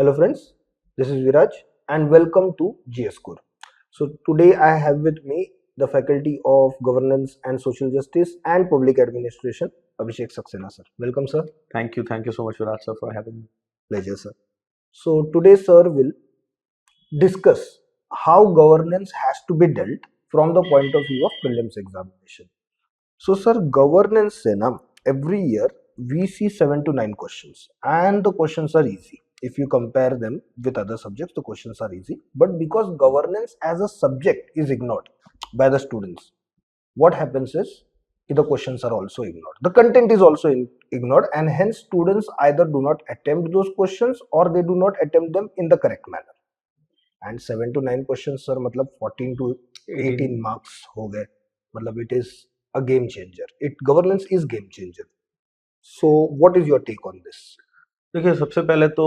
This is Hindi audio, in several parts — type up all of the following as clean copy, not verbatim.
Hello friends, this is Viraj and welcome to GS Core. So today I have with me the Faculty of Governance and Social Justice and Public Administration, Abhishek Saxena sir. Welcome sir. Thank you so much, Viraj sir, for having me. Pleasure sir. So today sir will discuss how governance has to be dealt from the point of view of prelims examination. So sir, governance से ना every year we see 7 to 9 questions and the questions are easy. If you compare them with other subjects, the questions are easy. But because governance as a subject is ignored by the students, what happens is the questions are also ignored. The content is also ignored, and hence students either do not attempt those questions or they do not attempt them in the correct manner. And 7 to 9 questions, sir, मतलब 14 to 18 marks हो गए. मतलब it is a game changer. Governance is game changer. So what is your take on this? देखिए, सबसे पहले तो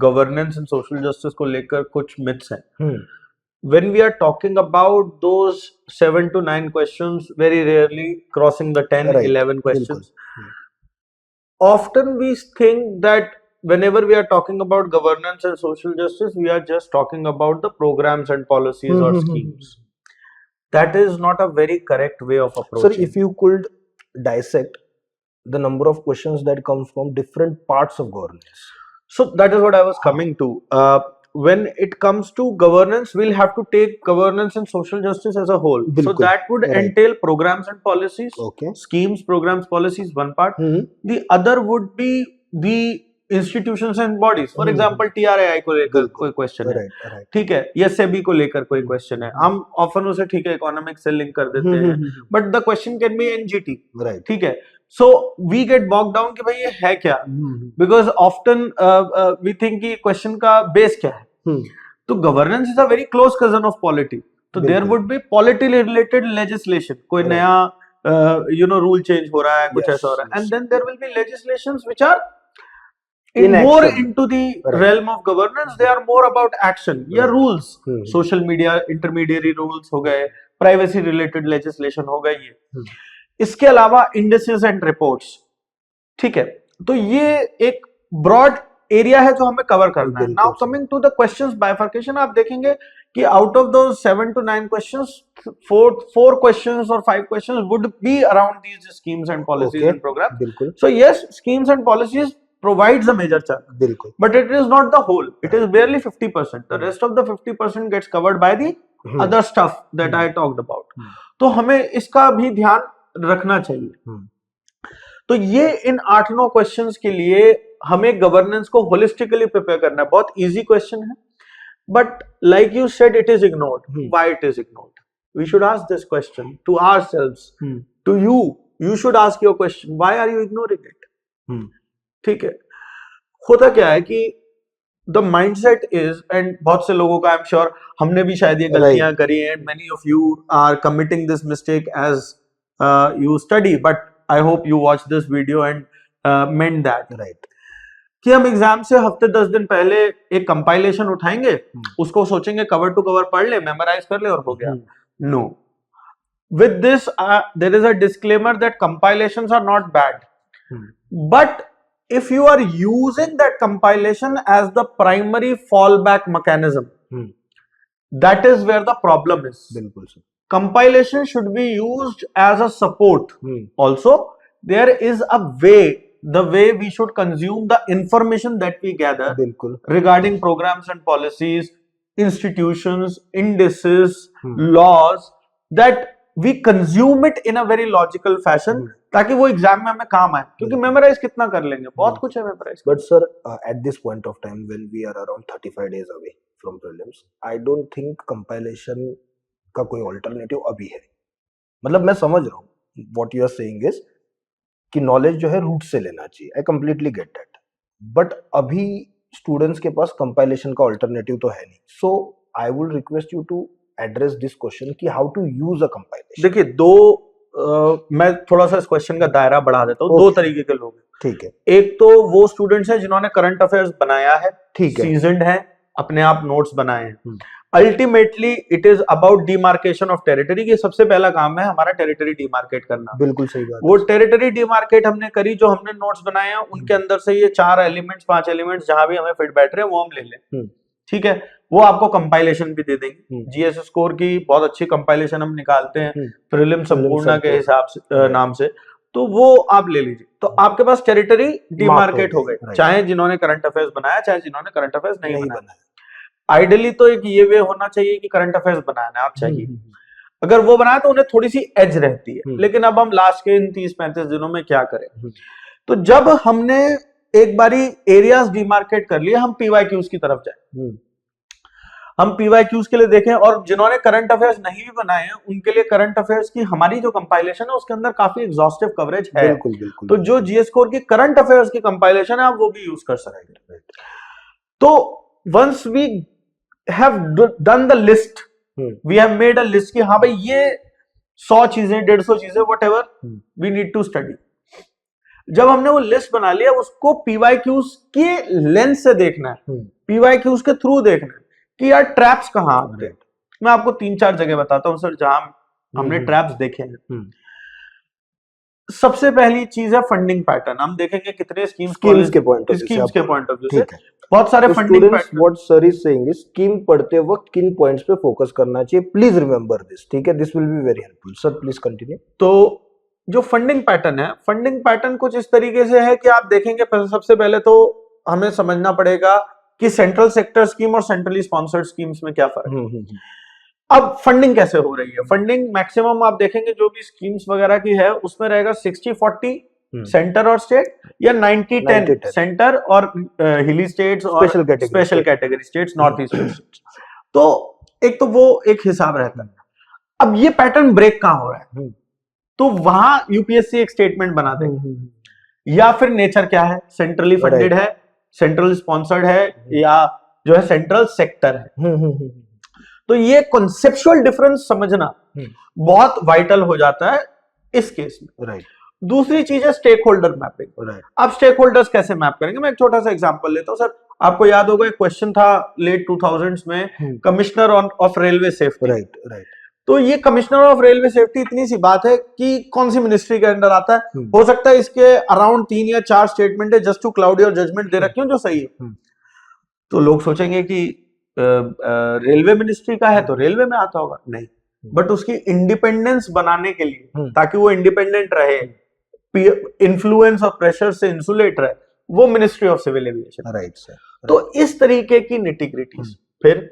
गवर्नेंस एंड सोशल जस्टिस को लेकर कुछ मिथ्स हैं. When we are talking about those 7 to 9 questions, very rarely crossing the 10, Right. 11 questions. बिल्कुल. Often we think that whenever we are talking about governance and social justice, we are just talking about the programs and policies or schemes. That is not a very correct way of approaching. Sir, if you could dissect the number of questions that come from different parts of governance. So that is what I was coming to. When it comes to governance, we'll have to take governance and social justice as a whole. Bilkul. So that would Right. entail programs and policies, Okay. schemes, programs, policies, one part. The other would be the institutions and bodies. For example, TRAI को लेकर कोई क्वेश्चन है, Right. ठीक है, या SEBI को लेकर कोई क्वेश्चन है. हम ऑफन उसे ठीक है इकोनॉमिक्स से लिंक कर देते हैं, but the question can be NGT. Right. ठीक है. So we get bogged down कि भाई ये है क्या, because often we think कि क्वेश्चन का बेस क्या है. तो governance is a very close cousin of polity. तो there would be polity related legislation, कोई नया रूल चेंज हो रहा है, कुछ ऐसा हो रहा है, and then there will be legislations which are more into the realm of governance. They are more about action या rules, social media intermediary rules हो गए, privacy related legislation हो गई है. इसके अलावा indices and reports, ठीक है. तो ये एक broad एरिया है जो हमें कवर करना है. Now coming to the questions bifurcation, आप देखेंगे कि out of those 7 to 9 questions, 4 questions or 5 questions would be around these schemes and policies and programs. So yes, schemes and policies provides a major chunk, but it is not the whole. It is barely 50%. The rest of the 50% gets covered by the other stuff that I talked about. तो हमें इसका भी ध्यान रखना चाहिए. तो ये इन 8-9 क्वेश्चंस के लिए हमें गवर्नेंस को होलिस्टिकली प्रिपेयर करना है. बहुत इजी क्वेश्चन है, but like you said, it is ignored. Why it is ignored? We should ask this question to ourselves. To you should ask your question, why are you ignoring it? ठीक है. होता क्या है कि द माइंडसेट इज, एंड बहुत से लोगों का, आई एम श्योर हमने भी शायद ये गलतियां करी हैं, and many of you are committing this mistake as you study, but I hope you watch this video and mend that. Right. कि हम एग्जाम से हफ्ते 10 दिन पहले एक कंपाइलेशन उठाएंगे, उसको सोचेंगे कवर टू कवर पढ़ ले, मेमोराइज कर ले और हो गया. No. With this there is a disclaimer that compilations are not bad, but if you are using that compilation as the primary fallback mechanism, that is where the problem is. Compilation should be used as a support. Also, there is a way, the way we should consume the information that we gather regarding programs and policies, institutions, indices, laws, that we consume it in a very logical fashion, ताकि वो एग्जाम में हमें काम आए. क्योंकि मेमोराइज कितना कर लेंगे, बहुत कुछ है memorise. But sir, at this point of time when we are around 35 days away from prelims, I don't think compilation का कोई अल्टरनेटिव अभी है. मतलब मैं समझ रहा हूँ what you are saying is कि नॉलेज जो है रूट से लेना चाहिए. I completely get that, but अभी स्टूडेंट्स के पास कंपाइलेशन का अल्टरनेटिव तो है नहीं. So I would request you to address this question कि how to use a compilation. देखिए, मैं थोड़ा सा इस क्वेश्चन का दायरा बढ़ा देता हूँ. 2 तरीके के लोग हैं. ठीक है. एक तो वो स्टूडेंट्स हैं जिन्होंने करंट अफेयर्स बनाया है, ठीक है, सीजन्ड है, अपने आप नोट्स बनाए हैं. Ultimately it is about demarcation of territory. ये सबसे पहला काम है हमारा, टेरिटरी डिमार्केट करना। बिल्कुल सही बात। वो टेरिटरी डिमार्केट हमने करी, जो हमने नोट्स बनाए हैं उनके अंदर से ये 4 एलिमेंट्स 5 एलिमेंट्स जहां भी हमें फिट बैठ रहे हैं वो हम ले लें, ठीक है। वो आपको कंपाइलेशन भी दे देंगे, जीएस स्कोर की बहुत अच्छी कंपाइलेशन हम निकालते हैं प्रीलिम संपूर्ण के हिसाब से नाम से, तो वो आप ले लीजिए। तो आपके पास टेरिटरी डिमार्केट हो गए, चाहे जिन्होंने करंट अफेयर्स बनाया चाहे जिन्होंने करंट अफेयर्स नहीं बनाया। आइडियली तो एक ये वे होना चाहिए कि करंट अफेयर्स बनाना आप चाहिए, अगर वो बनाए तो उन्हें थोड़ी सी एज रहती है। लेकिन अब हम लास्ट के इन 30-35 दिनों में क्या करें, तो जब हमने एक बारी एरियाज डिमार्केट कर लिए, हम पीवाईक्यूज की तरफ जाए, हम पीवाईक्यूज के लिए देखें। और जिन्होंने करंट अफेयर्स नहीं भी बनाए हैं उनके लिए करंट अफेयर्स की हमारी जो कंपाइलेशन है उसके अंदर काफी एग्जॉस्टिव कवरेज है। बिल्कुल, बिल्कुल। तो जो जीएस स्कोर की करंट अफेयर्स की कंपाइलेशन है आप वो भी यूज कर सकते हैं। तो once we have done the list, we have made a list कि हाँ भाई ये 100 चीजें 150 चीजें whatever we need to study। जब हमने वो लिस्ट बना लिया उसको पीवाईक्यूज के लेंस से देखना है, पीवाईक्यूज के थ्रू देखना है कि यार ट्रैप्स कहाँ आते हैं। मैं आपको 3-4 जगह बताता हूँ सर जहां हमने ट्रैप्स देखे हैं। सबसे पहली चीज है फंडिंग पैटर्न। हम देखेंगे कितने स्कीम्स के पॉइंट ऑफ व्यू से बहुत सारे funding pattern. What sir is saying is scheme पढ़ते वक्त किन पॉइंट्स पे फोकस करना चाहिए, प्लीज रिमेंबर दिस, ठीक है, this will be very helpful. Sir please continue. तो जो फंडिंग पैटर्न है, फंडिंग पैटर्न कुछ इस तरीके से है कि आप देखेंगे सबसे पहले तो हमें समझना पड़ेगा कि सेंट्रल सेक्टर स्कीम और सेंट्रली स्पॉन्सर्ड स्कीम्स में क्या फर्क है। अब फंडिंग कैसे हो रही है, फंडिंग मैक्सिमम आप देखेंगे जो भी स्कीम्स वगैरह की है उसमें रहेगा 60-40 सेंटर और स्टेट, या 90-10 सेंटर और हिली स्टेट्स और special category states, north east states. तो एक तो वो एक हिसाब रहता है। अब ये पैटर्न ब्रेक कहां हो रहा है, तो वहां यूपीएससी एक स्टेटमेंट बना देगा, या फिर नेचर क्या है, सेंट्रली फंडेड है, सेंट्रल स्पॉन्सर्ड है, या जो है सेंट्रल सेक्टर है। तो ये कॉन्सेप्चुअल डिफरेंस समझना बहुत वाइटल हो जाता है इस केस में। राइट। दूसरी चीज है स्टेक होल्डर मैपिंग। अब स्टेक होल्डर्स कैसे मैप करेंगे, मैं एक छोटा सा एग्जांपल लेता हूं। सर आपको याद होगा एक क्वेश्चन था लेट 2000s में, commissioner of railway safety. Right. तो ये कमिश्नर ऑफ रेलवे सेफ्टी इतनी सी बात है कि कौन सी मिनिस्ट्री के अंडर आता है, हो सकता है इसके अराउंड 3 या 4 स्टेटमेंट है just to cloud your judgement दे रखी हो जो सही है। तो लोग सोचेंगे कि रेलवे मिनिस्ट्री का है तो रेलवे में आता होगा, नहीं, बट उसकी इंडिपेंडेंस बनाने के लिए, ताकि वो इंडिपेंडेंट रहे, इन्फ्लुएंस और प्रेशर से इंसुलेट रहे, वो ministry of civil aviation. Right sir. तो इस तरीके की निटिग्रिटीज। फिर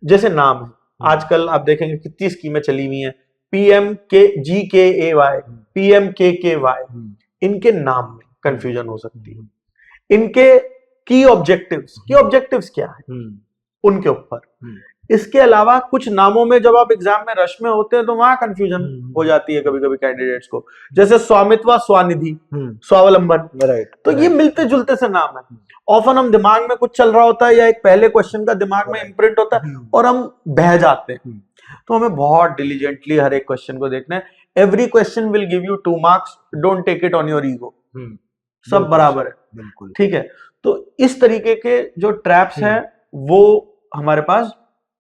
जैसे नाम है, आजकल आप देखेंगे कितनी स्कीमें चली हुई हैं, PMGKAY, PMKKY, इनके नाम में कंफ्यूजन हो सकती है। इनके की ऑब्जेक्टिव्स क्या है उनके ऊपर। इसके अलावा कुछ नामों में जब आप एग्जाम में रश में होते हैं तो वहां कंफ्यूजन हो जाती है कभी कभी कैंडिडेट्स को, जैसे स्वामित्व, स्वानिधि, स्वावलंबन। राइट। तो ये मिलते जुलते से नाम है। ऑफन हम दिमाग में कुछ चल रहा होता है या एक पहले क्वेश्चन का दिमाग में इम्प्रिंट होता है और हम बह जाते हैं। तो हमें बहुत डिलीजेंटली हर एक क्वेश्चन को देखना है। Every question will give you 2 marks, don't take it on your ego, सब बराबर है। बिल्कुल, ठीक है। तो इस तरीके के जो ट्रैप्स हैं वो हमारे पास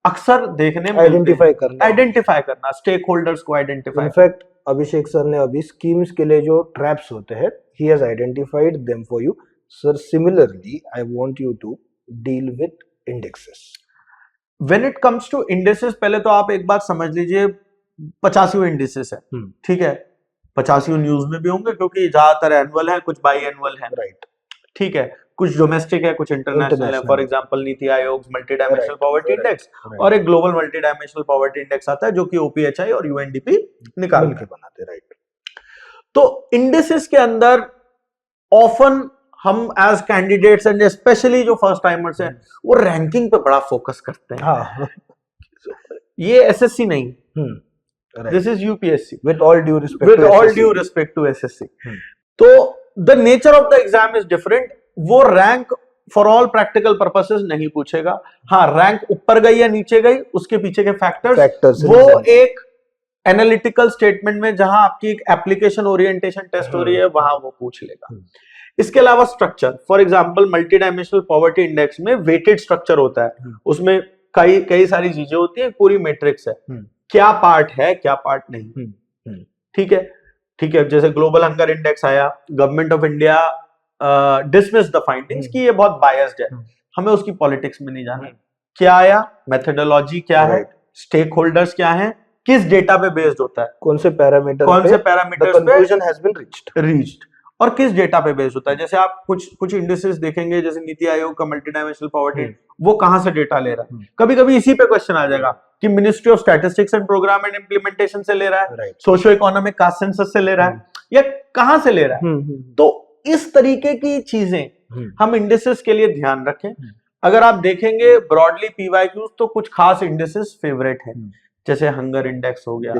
अक्सर देखने में आइडेंटिफाई करना, स्टेक होल्डर्स को आइडेंटिफाई। इनफैक्ट अभिषेक सर ने अभी स्कीम्स के लिए जो ट्रैप्स होते हैं, he has identified them for you. Sir similarly I want you to deal with indexes. When it comes to indexes, पहले तो आप एक बात समझ लीजिए, 85 इंडेक्सेस है, ठीक है। 85 न्यूज में भी होंगे क्योंकि ज्यादातर एनुअल है, कुछ बाई एनुअल है, राइट, ठीक है। कुछ डोमेस्टिक है, कुछ इंटरनेशनल है। For example NITI Aayog multi dimensional poverty index और एक global multi dimensional poverty index आता है जो कि ओपीएचआई और यूएनडीपी निकाल के बनाते हैं, राइट। तो इंडेक्सेस के अंदर ऑफन हम एज कैंडिडेट्स एंड स्पेशली जो फर्स्ट टाइमर्स हैं वो रैंकिंग पे बड़ा फोकस करते हैं। ये एसएससी नहीं, this is UPSC, with all due respect to SSC. तो the nature of the exam is different. वो rank for all practical purposes नहीं पूछेगा। हाँ, रैंक ऊपर गई या नीचे गई उसके पीछे के फैक्टर्स वो एक एनालिटिकल स्टेटमेंट में जहां आपकी एक एप्लीकेशन ओरिएंटेशन टेस्ट हो रही है वहां वो पूछ लेगा। इसके अलावा structure, for example multi dimensional poverty index में वेटेड स्ट्रक्चर होता है, उसमें कई कई सारी चीजें होती है, पूरी मैट्रिक्स है, क्या पार्ट है क्या पार्ट नहीं। ठीक है, ठीक है, जैसे ग्लोबल हंगर इंडेक्स आया, government of India dismiss the findings कि ये बहुत बायस्ड है, हमें उसकी पॉलिटिक्स में नहीं जाना। क्या आया, मेथोडोलॉजी क्या है, स्टेक होल्डर्स क्या है, किस डेटा पे बेस्ड होता है, कौन से parameter conclusion has been reached, और किस डेटा पे बेस्ड होता है। जैसे आप कुछ इंडिसेस देखेंगे, जैसे नीति आयोग का मल्टी डायमेंशनल पॉवर्टी, वो कहां से डेटा ले रहा है। कभी कभी इसी पे क्वेश्चन आ जाएगा कि ministry of statistics and programme and implementation से ले रहा है, सोशो इकोनॉमिक कास्ट सेंसस से ले रहा है, या कहां से ले रहा है। तो इस तरीके की चीजें हम इंडिसेस के लिए ध्यान रखें। अगर आप देखेंगे ब्रॉडली पीवाईक्यूज, तो कुछ खास इंडिसेस फेवरेट है, जैसे हंगर इंडेक्स हो गया,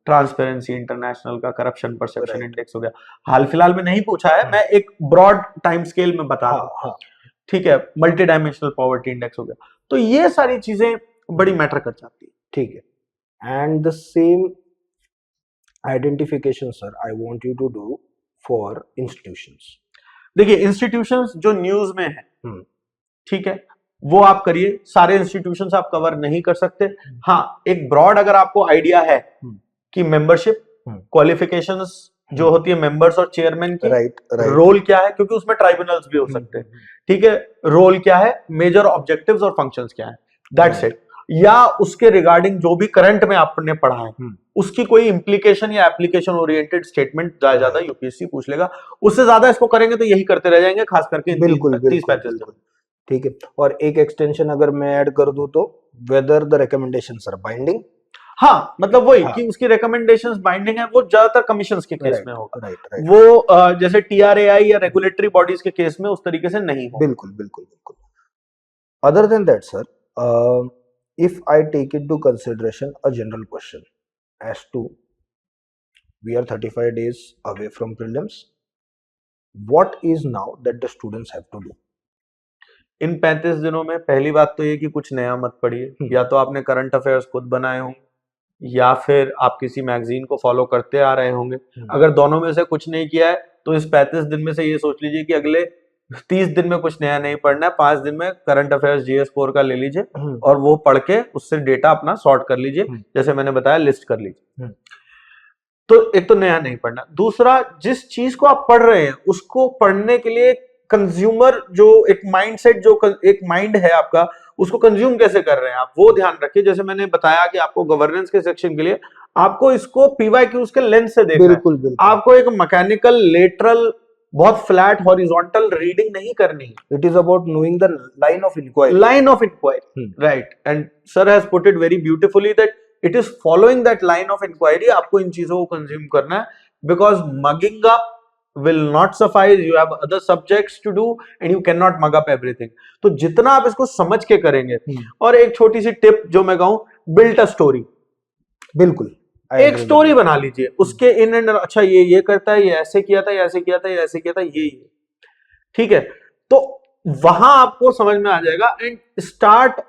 ट्रांसपेरेंसी इंटरनेशनल का करप्शन परसेप्शन इंडेक्स हो गया। हाल फिलहाल में नहीं पूछा है, मैं एक ब्रॉड टाइम स्केल में बता रहा हूं। ठीक है, मल्टी डायमेंशनल पॉवर्टी इंडेक्स हो गया। तो ये सारी चीजें बड़ी मैटर कर जाती है। ठीक है, and the same identification sir I want you to do for institutions. देखिए, इंस्टीट्यूशंस जो न्यूज में है, ठीक है, वो आप करिए, सारे इंस्टीट्यूशंस आप कवर नहीं कर सकते। हाँ, एक ब्रॉड अगर आपको आइडिया है कि मेंबरशिप क्वालिफिकेशंस जो होती है मेंबर्स और चेयरमैन की, रोल क्या है, क्योंकि उसमें ट्राइब्यूनल्स भी हो सकते हैं। ठीक है, रोल क्या है, मेजर ऑब्जेक्टिव्स और फंक्शंस क्या है, दैट्स इट। या उसके रिगार्डिंग जो भी करंट में आपने पढ़ा है, उसकी कोई इंप्लीकेशन या एप्लीकेशन ओरिएंटेड स्टेटमेंट ज्यादा यूपीएससी पूछ लेगा। उससे ज्यादा इसको करेंगे तो यही करते रह जाएंगे, खास करके 30-35 दिन। ठीक है, और एक एक्सटेंशन अगर मैं ऐड कर दूं तो whether the recommendations are binding. हाँ, मतलब वही कि उसकी रिकमेंडेशंस बाइंडिंग है, वो ज्यादातर कमीशंस के केस में होगा। वो जैसे टीआरएआई या रेगुलेटरी बॉडीज के केस में उस तरीके से नहीं होगा। बिल्कुल बिल्कुल बिल्कुल। Other than that sir, if I take into consideration a general question as to we are 35 days away from prelims, what is now that the students have to do? इन 35 दिनों में पहली बात तो ये कि कुछ नया मत पढ़िए, या तो आपने करंट अफेयर्स खुद बनाए हों, या फिर आप किसी मैगजीन को फॉलो करते आ रहे होंगे। अगर दोनों में से कुछ नहीं किया है तो इस 35 दिन में से ये सोच लीजिए कि अगले 30 दिन में कुछ नया नहीं पढ़ना है। 5 दिन में करंट अफेयर्स GS4 का ले लीजिए और वो पढ़ के उससे डेटा अपना सॉर्ट कर लीजिए, जैसे मैंने बताया लिस्ट कर लीजिए। तो एक तो नया नहीं पढ़ना, दूसरा जिस चीज को आप पढ़ रहे हैं उसको पढ़ने के लिए कंज्यूमर जो एक माइंडसेट, जो एक माइंड है आपका, उसको कंज्यूम कैसे कर रहे हैं आप, वो ध्यान रखिए। जैसे मैंने बताया कि आपको गवर्नेंस के सेक्शन के लिए आपको इसको पीवाईक्यूज के लेंस से देखना है। आपको एक मैकेनिकल लेटरल बहुत फ्लैट हॉरिजॉन्टल रीडिंग नहीं करनी है। It is about knowing the line of inquiry, right, and sir has put it very beautifully that it is following that line of inquiry. आपको इन चीजों को कंज्यूम करना है, because mugging up will not suffice, you have other subjects to do and you cannot mug up everything। तो जितना आप इसको समझ के करेंगे, और एक छोटी सी टिप जो मैं कहूं, बिल्ड अ स्टोरी। बिल्कुल, एक स्टोरी बना लीजिए, उसके इन एंड, अच्छा ये करता है, ये ऐसे किया था, ये ऐसे किया था, ये ऐसे किया था, ये ठीक है। तो वहां आपको समझ में आ जाएगा, and start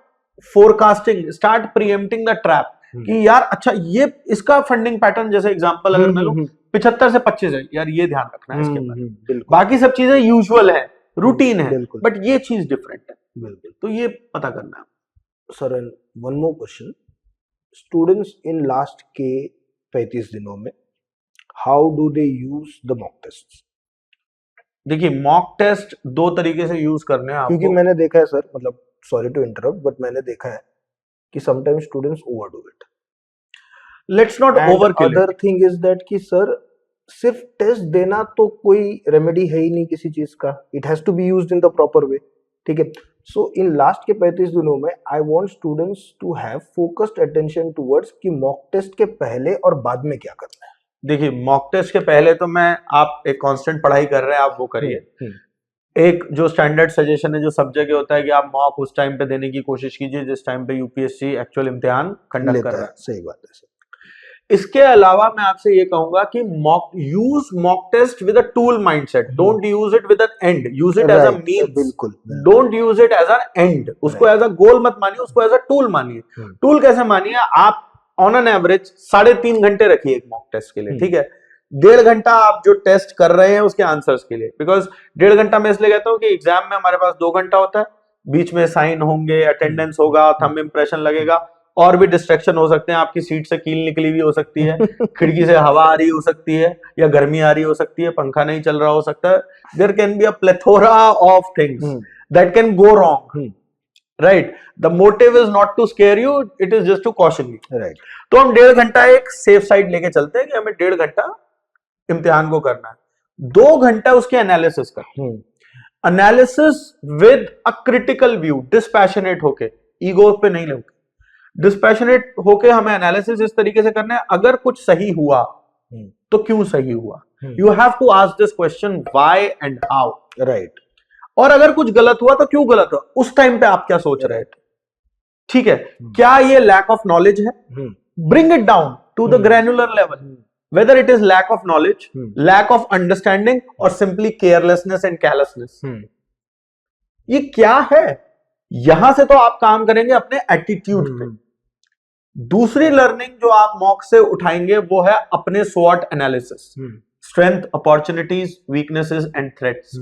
forecasting, start preempting the trap कि यार अच्छा ये इसका फंडिंग पैटर्न, जैसे एग्जांपल अगर मैं लूं 75 से 25 है, यार ये ध्यान रखना है इसके बारे में। बाकी सब चीजें यूजुअल है, रूटीन है, बट ये चीज डिफरेंट है, तो ये पता करना है। Sir, one more question, students in last के 35 दिनों में how do they use the mock test? देखिए, मॉक टेस्ट दो तरीके से यूज करने हैं आपको, क्योंकि मैंने देखा है सर, मतलब सॉरी टू इंटरप्ट, बट मैंने देखा है कि sometimes students overdo it. Let's not overkill. Other thing is that कि सर सिर्फ टेस्ट देना तो कोई रेमेडी है ही नहीं किसी चीज का, it has to be used in the proper way. ठीक है, सो इन लास्ट के 35 दिनों में I want students to have focused attention towards कि मॉक टेस्ट के पहले और बाद में क्या करना है। देखिए, मॉक टेस्ट के पहले तो आप एक कांस्टेंट पढ़ाई कर रहे हैं, आप वो करिए। एक जो स्टैंडर्ड सजेशन है, जो सब जगह होता है कि आप मॉक उस टाइम पे देने की कोशिश कीजिए जिस टाइम पे यूपीएससी एक्चुअल इम्तिहान कंडक्ट कर रहा है। सही बात है सर। इसके अलावा मैं आपसे ये कहूंगा कि use mock test with a tool mindset, don't use it with an end, use it as a means. बिल्कुल, don't use it as an end, उसको एज अ गोल मत मानिए, उसको एज अ टूल मानिए। टूल कैसे मानिए, आप ऑन एन एवरेज 3.5 घंटे रखिए एक मॉक टेस्ट के लिए, ठीक है। 1.5 घंटा आप जो टेस्ट कर रहे हैं उसके आंसर्स के लिए, बिकॉज 1.5 घंटा मैं इसलिए कहता हूं कि एग्जाम में हमारे पास 2 घंटा होता है, बीच में साइन होंगे, अटेंडेंस होगा, थंब इम्प्रेशन लगेगा, और भी डिस्ट्रैक्शन हो सकते हैं, आपकी सीट से कील निकली हुई हो सकती है, खिड़की से हवा आ रही हो सकती है, या गर्मी आ रही हो सकती है, पंखा नहीं चल रहा हो सकता है. There can be a plethora of things that can go wrong, right. The motive is not to scare you, it is just to caution you, right. तो हम 1.5 घंटा एक सेफ साइड लेके चलते हैं कि हमें 1.5 घंटा इम्तिहान को करना है, 2 घंटा उसके एनालिसिस का, analysis with a critical view, dispassionate होके, ईगो पे नहीं लोगे, डिस्पैशनेट होके हमें एनालिसिस इस तरीके से करना है. अगर कुछ सही हुआ तो क्यों सही हुआ, you have to ask this question why and how, right. और अगर कुछ गलत हुआ तो क्यों गलत हुआ, उस टाइम पे आप क्या सोच रहे थे, ठीक है, क्या ये लैक ऑफ नॉलेज है, bring it down to the granular level, whether it is lack of knowledge, lack of understanding, or simply carelessness and carelessness. ये क्या है, यहां से तो आप काम करेंगे अपने एटीट्यूड पे. दूसरी लर्निंग जो आप मॉक से उठाएंगे वो है अपने SWOT analysis, strength, opportunities, weaknesses and threats,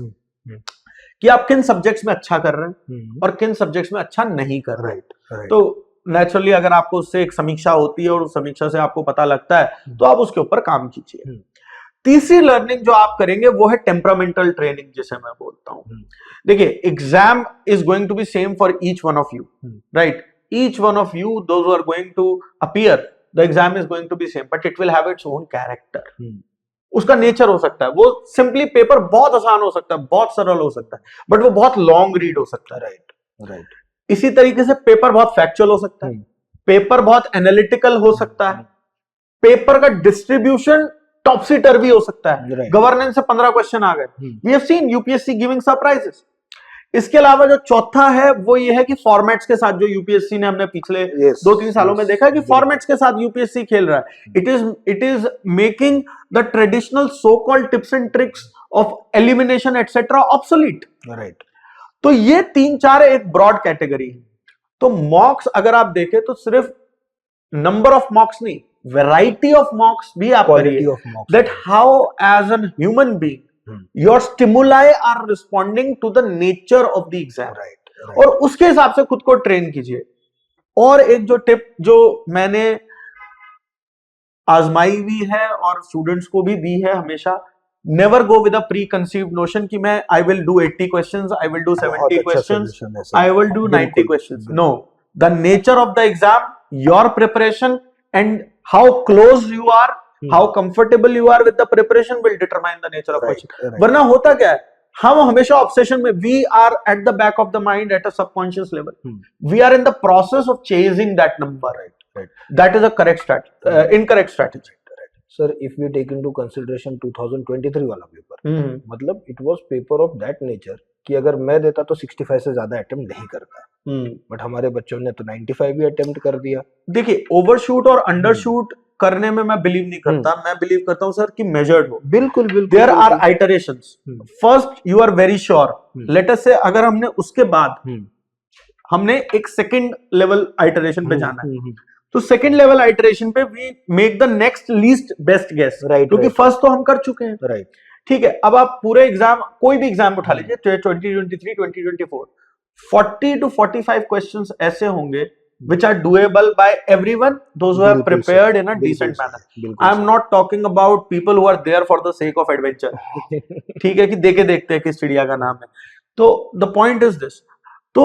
कि आप किन सब्जेक्ट्स में अच्छा कर रहे हैं और किन सब्जेक्ट्स में अच्छा नहीं कर रहे हैं. तो नेचुरली अगर आपको उससे एक समीक्षा होती है और उस समीक्षा से आपको पता लगता है तो आप उसके ऊपर काम कीजिए. तीसरी लर्निंग जो आप करेंगे वो है टेम्परामेंटल ट्रेनिंग, जिसे मैं बोलता हूं. देखिए, exam is going to be same for each one of you, right. Each one of you, those who are going to appear, the exam is going to be same, but it will have its own character. उसका नेचर हो सकता है, वो सिंपली पेपर बहुत आसान हो सकता है, बहुत सरल हो सकता है, बट वो बहुत लॉन्ग रीड हो सकता है, राइट. राइट. इसी तरीके से पेपर बहुत फैक्चुअल हो सकता है, पेपर बहुत एनालिटिकल हो सकता है, पेपर का डिस्ट्रीब्यूशन टॉपसी टर्वी हो सकता है. गवर्नेंस से 15 क्वेश्चन आ गए, we have seen UPSC giving surprises. इसके अलावा जो चौथा है वो ये है कि फॉर्मेट्स के साथ जो यूपीएससी ने हमने पिछले 2-3 सालों में देखा है कि फॉर्मेट्स के साथ यूपीएससी खेल रहा है. It is making the traditional so called tips and tricks of elimination etcetera obsolete, right. तो ये 3-4 एक ब्रॉड कैटेगरी है. तो मॉक्स अगर आप देखें तो सिर्फ नंबर ऑफ मॉक्स नहीं, वैरायटी ऑफ मॉक्स भी आप करिए, that how as an human being your stimuli are responding to the nature of the exam, right. और उसके हिसाब से खुद को ट्रेन कीजिए. और एक जो टिप जो मैंने आजमाई भी है और स्टूडेंट्स को भी दी है हमेशा, never go with a preconceived notion कि मैं I will do 80 questions, I will do 70 questions, I will do 90 questions. No, the nature of the exam, your preparation and how close you are, how comfortable you are with the preparation will determine the nature of question. वरना होता क्या है, हम हमेशा obsession में, we are at the back of the mind at a subconscious level. We are in the process of chasing that number. That is a correct strategy, incorrect strategy. Sir, if we take into consideration 2023 वाला पेपर, मतलब it was paper of that nature कि अगर मैं देता तो 65 से ज्यादा अटेम्प्ट नहीं करता, बट हमारे बच्चों ने तो 95 भी अटेम्प्ट कर दिया. देखिए, ओवरशूट और अंडरशूट करने में मैं बिलीव नहीं करता. मैं बिलीव करता हूं सर कि मेजर्ड हो. बिल्कुल बिल्कुल. There are iterations. First you are very sure, let us say अगर हमने उसके बाद हमने एक सेकंड लेवल आइटरेशन पे जाना है, तो सेकंड लेवल आइटरेशन पे we make the next least best guess, right. क्योंकि फर्स्ट तो हम कर चुके हैं, राइट. ठीक है, अब आप पूरे एग्जाम, कोई भी एग्जाम उठा लीजिए, 2023 2024, 40 to 45 क्वेश्चंस ऐसे होंगे which are doable by everyone, those who have prepared in a decent manner. I am not talking about people who are there for the sake of adventure. ठीक है, कि देखे देखते हैं किस चिड़िया का नाम है. तो the point is this, तो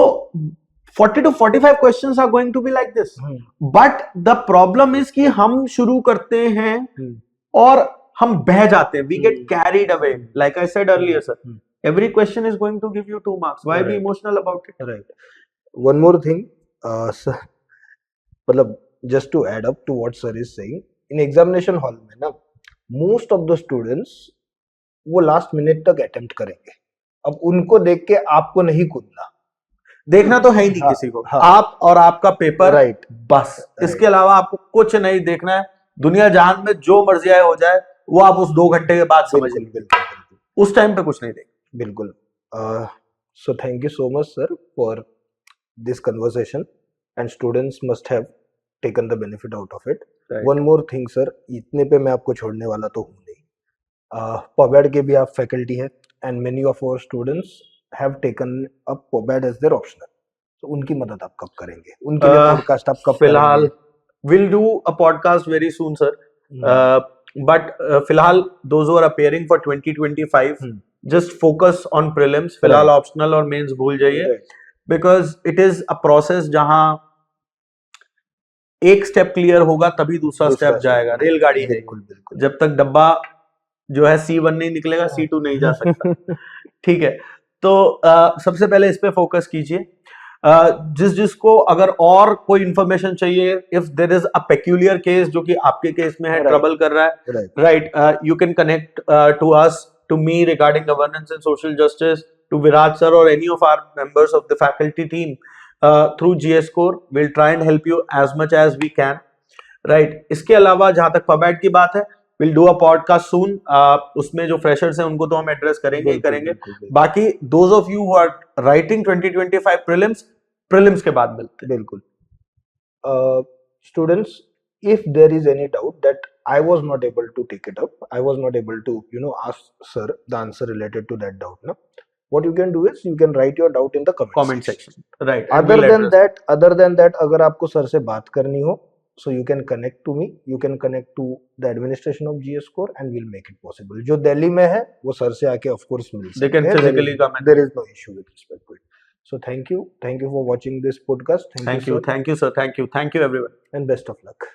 40 to 45 questions are going to be like this. But the problem is कि हम शुरू करते हैं और हम बह जाते हैं. We get carried away. Like I said earlier, sir, every question is going to give you 2 marks. Why be emotional about it? Right. One more thing, sir, मतलब just to add up to what sir is saying, in examination hall में ना most of the students वो last minute तक attempt करेंगे. अब उनको देख के आपको नहीं कूदना, देखना तो है ही नहीं किसी को. आप और आपका पेपर, राइट, बस. इसके अलावा आपको कुछ नहीं देखना है. दुनिया जहान में जो मर्जी आए हो जाए, वो आप उस 2 घंटे के बाद समझ लीजिए. उस टाइम पे कुछ नहीं देख. बिल्कुल. So thank you so much sir for this conversation and students must have taken the benefit out of it. One more thing sir, इतने पे मैं आपको छोड़ने वाला तो हूँ नहीं. पवेड के भी आप फैकल्टी है and many of our students have taken up POBAD as their optional. So उनकी मदद आप कब करेंगे? उनके लिए पॉडकास्ट आप कब फिलहाल करेंगे? we'll do a podcast very soon, sir. But फिलहाल those who are appearing for 2025 just focus on prelims. फिलहाल optional और mains भूल जाइए, because it is a process जहां एक स्टेप क्लियर होगा तभी दूसरा स्टेप जाएगा. रेलगाड़ी है, बिल्कुल बिल्कुल. जब तक डब्बा जो है C1 नहीं निकलेगा C2 नहीं जा सकता. ठीक है, तो सबसे पहले इस पे फोकस कीजिए. जिसको अगर और कोई इंफॉर्मेशन चाहिए, if there is a peculiar case जो कि आपके केस में है, ट्रबल कर रहा है, right, you can connect to us, to me regarding governance and social justice, to Viraj sir और any of our members of the faculty team through GS Core. we'll try and help you as much as we can, right. इसके अलावा जहां तक POBAD की बात है, we'll do a podcast soon. उसमें जो फ्रेशर्स हैं उनको तो हम एड्रेस करेंगे ही करेंगे. बाकी those of you who are writing 2025 prelims के बाद मिलते हैं. बिल्कुल. Students, if there is any doubt that I was not able to take it up, I was not able to ask sir the answer related to that doubt, no, what you can do is you can write your doubt in the comment section. Right. Other than that अगर आपको सर से बात करनी हो, so you can connect to me, you can connect to the administration of GS Core and we'll make it possible. जो दिल्ली में है वो सर से आके of course मिल सकते हैं. They can physically come. There is no issue with respect to it. So thank you for watching this podcast. Thank you, sir. Thank you everyone, and best of luck.